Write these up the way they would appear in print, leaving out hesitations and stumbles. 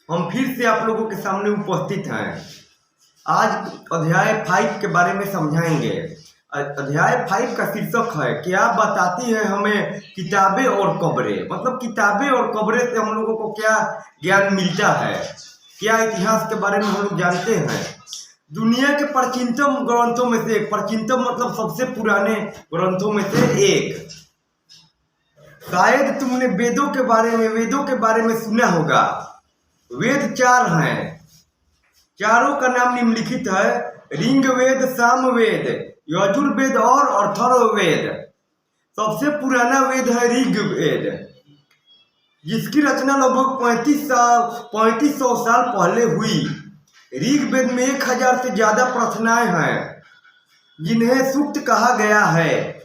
हम फिर से आप लोगों के सामने उपस्थित हैं। आज अध्याय 5 के बारे में समझाएंगे। अध्याय 5 का शीर्षक है क्या बताती है हमें किताबें और कब्रें। मतलब किताबें और कब्रें से हम लोगों को क्या ज्ञान मिलता है, क्या इतिहास के बारे में हम लोग जानते हैं। दुनिया के प्राचीनतम ग्रंथों में से एक, प्राचीनतम मतलब सबसे पुराने ग्रंथों में से एक। शायद तुमने वेदों के बारे में सुना होगा। वेद 4 हैं, चारों का नाम निम्नलिखित है: ऋग्वेद, सामवेद, यजुर्वेद और अथर्ववेद। सबसे पुराना वेद है ऋग्वेद, जिसकी रचना लगभग 3500 साल पहले हुई। ऋग्वेद में 1000 से ज्यादा प्रार्थनाएं हैं, जिन्हें सूक्त कहा गया है।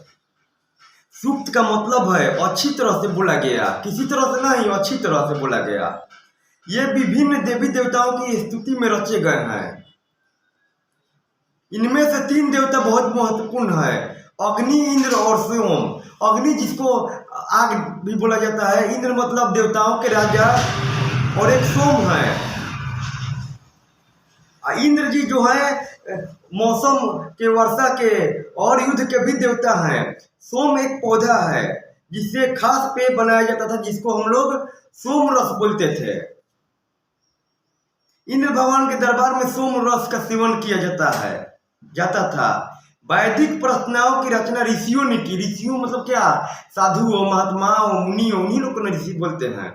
सूक्त का मतलब है अच्छी तरह से बोला गया, किसी तरह से नहीं, अच्छी तरह से बोला गया। ये विभिन्न देवी देवताओं की स्तुति में रचे गए हैं। इनमें से 3 देवता बहुत महत्वपूर्ण है: अग्नि, इंद्र और सोम। अग्नि जिसको आग भी बोला जाता है, इंद्र मतलब देवताओं के राजा, और एक सोम है। इंद्र जी जो है मौसम के, वर्षा के और युद्ध के भी देवता हैं। सोम एक पौधा है जिससे खास पेय बनाया जाता था, जिसको हम लोग सोम रस बोलते थे। इंद्र भगवान के दरबार में सोम रस का सेवन किया जाता था। वैदिक प्रार्थनाओं की रचना ऋषियों ने की। ऋषियों मतलब क्या? साधु हो, महात्मा हो, मुनि हो, उन्हीं लोग को ऋषि बोलते हैं।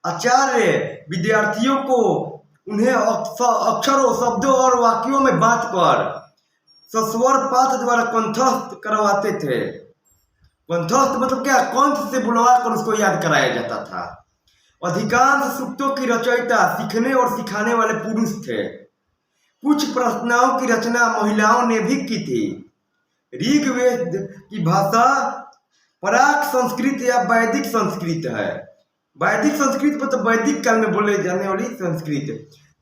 आचार्य विद्यार्थियों को उन्हें अक्षरों, शब्दों और वाक्यों में बांट कर सस्वर पाठ द्वारा कंठस्थ करवाते थे। कंठस्थ मतलब क्या? कंठ से बुलवा कर उसको याद कराया जाता था। अधिकांश सूक्तों की रचयिता सीखने और सिखाने वाले पुरुष थे। कुछ प्रार्थनाओं की रचना महिलाओं ने भी की थी। ऋग्वेद की भाषा प्राक संस्कृत या वैदिक संस्कृत है। वैदिक संस्कृत मतलब वैदिक काल में बोले जाने वाली संस्कृत।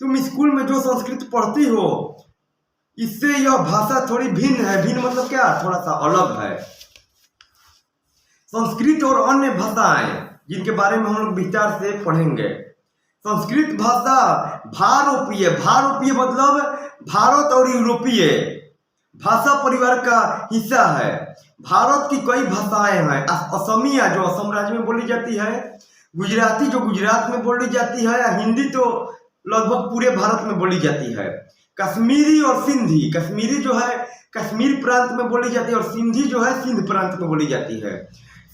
तुम स्कूल में जो संस्कृत पढ़ती हो, इससे यह भाषा थोड़ी भिन्न है। भिन्न मतलब क्या? थोड़ा सा अलग है। संस्कृत और अन्य भाषाएं जिनके बारे में हम लोग विस्तार से पढ़ेंगे। संस्कृत भाषा भारोपीय, भारोपीय मतलब भारत और यूरोपीय भाषा परिवार का हिस्सा है। भारत की कई भाषाएं हैं। असमिया जो असम राज्य में बोली जाती है, गुजराती जो गुजरात में बोली जाती है, हिंदी तो लगभग पूरे भारत में बोली जाती है। कश्मीरी और सिंधी, कश्मीरी जो है कश्मीर प्रांत में बोली जाती है, और सिंधी जो है सिंध प्रांत में बोली जाती है।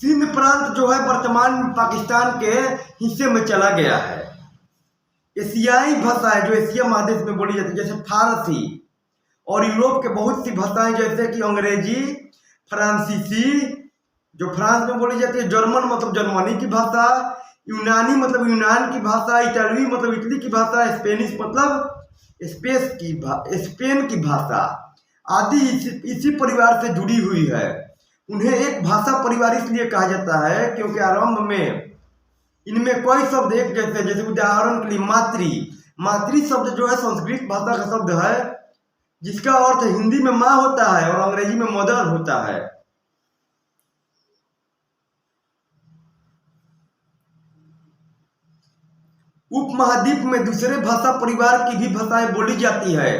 सिंध प्रांत जो है वर्तमान पाकिस्तान के हिस्से में चला गया है। एशियाई भाषाएं जो एशिया महादेश में बोली जाती है, जैसे फारसी, और यूरोप के बहुत सी भाषाएं जैसे कि अंग्रेजी, फ्रांसीसी जो फ्रांस में बोली जाती है, जर्मन मतलब जर्मनी की भाषा, यूनानी मतलब यूनान की भाषा, इटालवी मतलब इटली की भाषा, स्पेनिश मतलब स्पेन की भाषा आदि इसी परिवार से जुड़ी हुई है। उन्हें एक भाषा परिवार इसलिए कहा जाता है क्योंकि आरंभ में इनमें कई शब्द एक जैसे उदाहरण के लिए मातृ शब्द जो है संस्कृत भाषा का शब्द है, जिसका अर्थ हिंदी में माँ होता है और अंग्रेजी में मदर होता है। उपमहाद्वीप में दूसरे भाषा परिवार की भी भाषाएं बोली जाती है।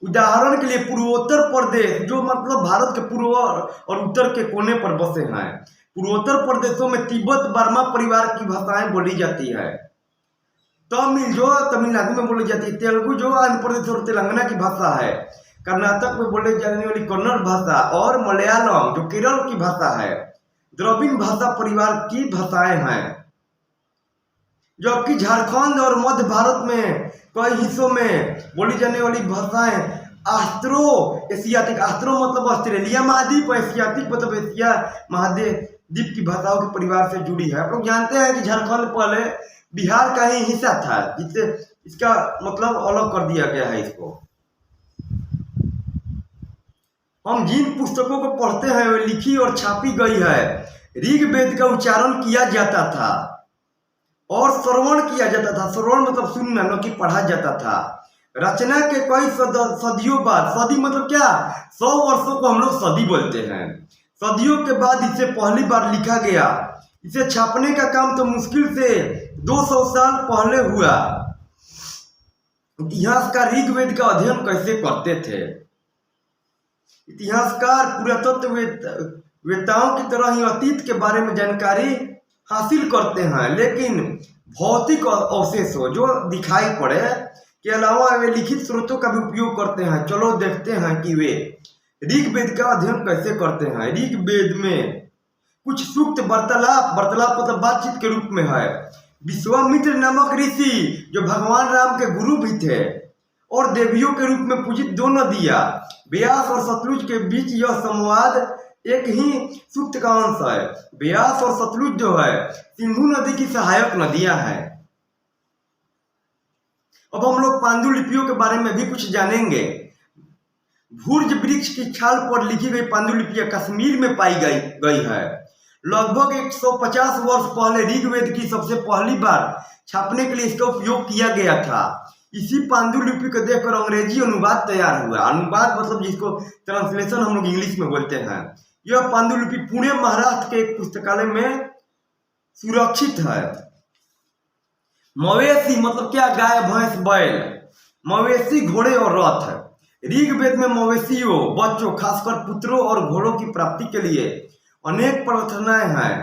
उदाहरण के लिए पूर्वोत्तर प्रदेश जो मतलब भारत के पूर्व और उत्तर के कोने पर बसे हैं। पूर्वोत्तर प्रदेशों में तिब्बत बर्मा परिवार की भाषाएं बोली जाती है। तमिल जो तमिलनाडु में बोली जाती है। तेलुगु जो आंध्र प्रदेश और तेलंगाना की भाषा है। कर्नाटक में बोले जाने वाली कन्नड़ भाषा, और मलयालम जो केरल की भाषा है। द्रविड़ भाषा परिवार की भाषाएं हैं। जबकि झारखंड और मध्य भारत में कई हिस्सों में बोली जाने वाली भाषाएं ऑस्ट्रो एशियाटिक, ऑस्ट्रो मतलब ऑस्ट्रेलिया महाद्वीप, एशियाटिक मतलब एशिया महाद्वीप की भाषाओं के परिवार से जुड़ी है। आप लोग जानते हैं कि झारखंड पहले बिहार का ही हिस्सा था, जिससे इसका मतलब अलग कर दिया गया है इसको। हम जिन पुस्तकों को पढ़ते हैं वे लिखी और छापी गई है। ऋग्वेद का उच्चारण किया जाता था और श्रवण किया जाता था। श्रवण मतलब सुनना, न कि पढ़ा जाता था। रचना के कई सदियों बाद, सदी मतलब क्या? 100 वर्षों को हम लोग सदी बोलते हैं। सदियों के बाद इसे पहली बार लिखा गया। इसे छापने का काम तो मुश्किल से 200 साल पहले हुआ। इतिहासकार ऋग्वेद का अध्ययन कैसे करते थे? इतिहासकार पुरातत्ववेत्ताओं की तरह ही अतीत के बारे में जानकारी हासिल करते हैं, लेकिन भौतिक अवशेषों जो दिखाई पड़े के अलावा वे लिखित स्रोतों का भी उपयोग करते हैं। चलो देखते हैं कि वे ऋग्वेद का अध्ययन कैसे करते हैं। ऋग्वेद में कुछ सूक्त वार्तालाप मतलब बातचीत के रूप में है। विश्वामित्र नामक ऋषि जो भगवान राम के गुरु भी थे और देवियों के रूप में पूजित दो नदियां व्यास और सतलुज के बीच यह संवाद एक ही सूक्त का अंश है। व्यास और सतलुज जो है सिंधु नदी की सहायक नदियां हैं। अब हम लोग पांडुलिपियों के बारे में भी कुछ जानेंगे। भूर्ज वृक्ष की छाल पर लिखी गई पांडुलिपियां कश्मीर में पाई गई है। लगभग 150 वर्ष पहले ऋग्वेद की सबसे पहली बार छापने के लिए इसका उपयोग किया गया था। इसी पांडुलिपि को देखकर अंग्रेजी अनुवाद तैयार हुआ। अनुवाद मतलब जिसको ट्रांसलेशन हम लोग इंग्लिश में बोलते हैं। यह पांडुलिपि पुणे महाराष्ट्र के एक पुस्तकालय में सुरक्षित है। मवेशी मतलब क्या? गाय, भैंस, बैल। मवेशी, घोड़े और रथ। ऋग्वेद में मवेशियों, बच्चों, खासकर पुत्रों और घोड़ों की प्राप्ति के लिए अनेक प्रार्थनाएं हैं।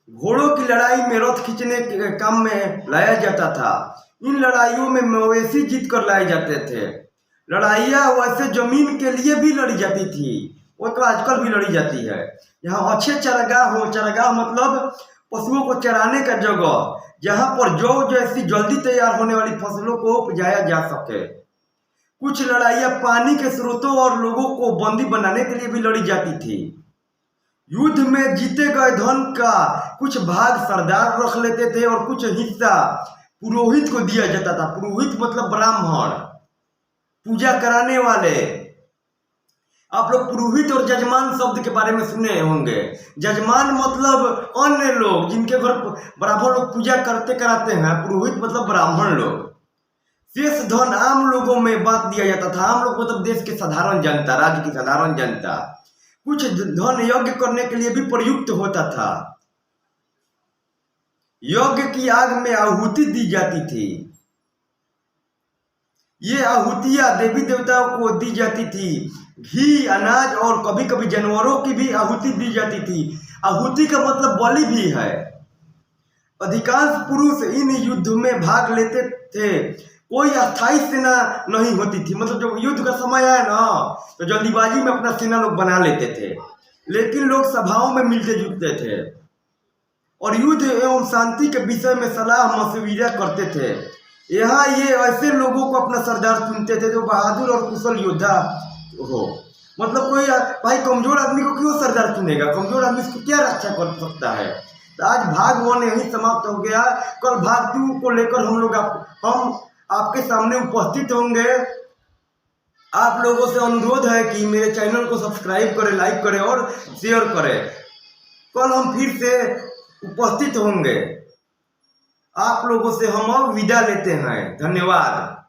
घोड़ों की लड़ाई में रथ खींचने के काम में लाया जाता था। इन लड़ाइयों में मवेशी जीत कर लाए जाते थे। लड़ाइयाँ वैसे जमीन के लिए भी लड़ी जाती थी, वो तो आजकल भी लड़ी जाती है। यहाँ अच्छे चरागाह हो, चरागाह मतलब पशुओं को चराने का जगह, जहाँ पर जौ जैसी जल्दी तैयार होने वाली फसलों को उपजाया जा सके। कुछ लड़ाइयाँ पानी के स्रोतों और लोगों को बंदी बनाने के लिए भी लड़ी जाती थी। युद्ध में जीते गए धन का कुछ भाग सरदार रख लेते थे और कुछ हिस्सा पुरोहित को दिया जाता था। पुरोहित मतलब ब्राह्मण, पूजा कराने वाले। आप लोग पुरोहित और जजमान शब्द के बारे में सुने होंगे। जजमान मतलब अन्य लोग जिनके घर ब्राह्मण लोग पूजा करते कराते हैं। पुरोहित मतलब ब्राह्मण लोग। शेष धन आम लोगों में बांट दिया जाता था। आम लोग मतलब देश की साधारण जनता, राज्य की साधारण जनता। कुछ धन यज्ञ करने के लिए भी प्रयुक्त होता था। यज्ञ की आग में आहुति दी जाती थी। ये आहुतियां देवी देवताओं को दी जाती थी। घी, अनाज और कभी कभी जानवरों की भी आहुति दी जाती थी। आहुति का मतलब बलि भी है। अधिकांश पुरुष इन युद्ध में भाग लेते थे। कोई अस्थायी सेना नहीं होती थी। मतलब जब युद्ध का समय आया ना तो जल्दीबाजी में अपना सेना लोग बना लेते थे, लेकिन लोग सभाओं में मिलते जुलते थे और युद्ध एवं शांति के विषय में सलाह मशविरा करते थे। यहाँ ये ऐसे लोगों को अपना सरदार चुनते थे जो बहादुर और कुशल योद्धा हो। मतलब कोई भाई कमजोर आदमी को क्यों सरदार चुनेगा? कमजोर आदमी इसको क्या रक्षा कर सकता है? तो आज भाग 1 यही समाप्त हो गया। कल भाग 2 को लेकर हम आपके सामने उपस्थित होंगे। आप लोगों से अनुरोध है कि मेरे चैनल को सब्सक्राइब करें, लाइक करें और शेयर करें। कल हम फिर से उपस्थित होंगे। आप लोगों से हम अब विदा लेते हैं। धन्यवाद।